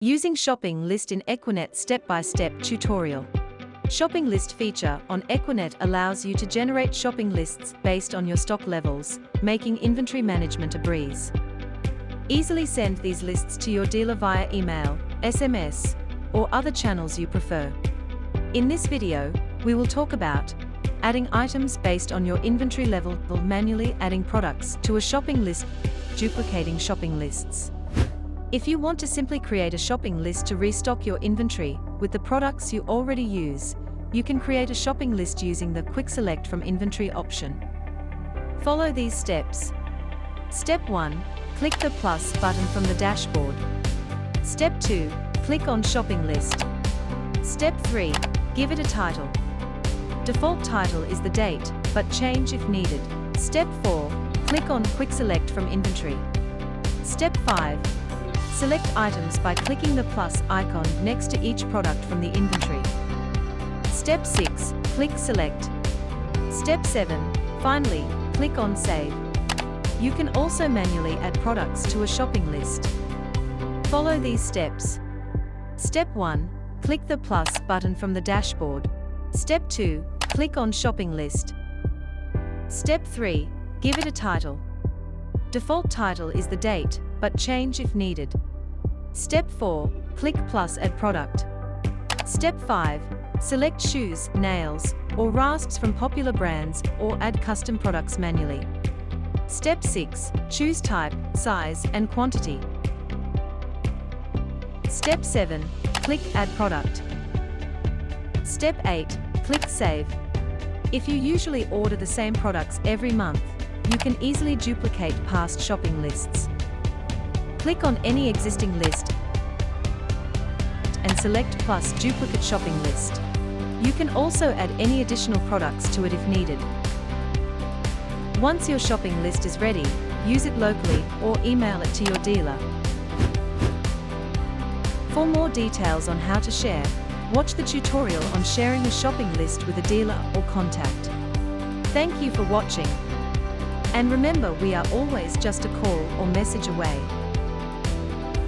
Using shopping list in EQUINET step-by-step tutorial. Shopping list feature on EQUINET allows you to generate shopping lists based on your stock levels, making inventory management a breeze. Easily send these lists to your dealer via email, SMS, or other channels you prefer. In this video, we will talk about adding items based on your inventory level, manually adding products to a shopping list, duplicating shopping lists. If you want to simply create a shopping list to restock your inventory with the products you already use, you can create a shopping list using the Quick Select from Inventory option. Follow these steps. Step 1. Click the plus button from the dashboard. Step 2. Click on Shopping List. Step 3. Give it a title. Default title is the date, but change if needed. Step 4. Click on Quick Select from Inventory. Step 5. Select items by clicking the plus icon next to each product from the inventory. Step 6. Click Select. Step 7. Finally, click on Save. You can also manually add products to a shopping list. Follow these steps. Step 1. Click the plus button from the dashboard. Step 2. Click on Shopping List. Step 3. Give it a title. Default title is the date, but change if needed. Step 4. Click plus Add Product. Step 5. Select shoes, nails, or rasps from popular brands or add custom products manually. Step 6. Choose type, size, and quantity. Step 7. Click Add Product. Step 8. Click Save. If you usually order the same products every month, you can easily duplicate past shopping lists. Click on any existing list and select plus duplicate shopping list. You can also add any additional products to it if needed. Once your shopping list is ready, use it locally or email it to your dealer. For more details on how to share, watch the tutorial on sharing a shopping list with a dealer or contact. Thank you for watching. And remember, we are always just a call or message away.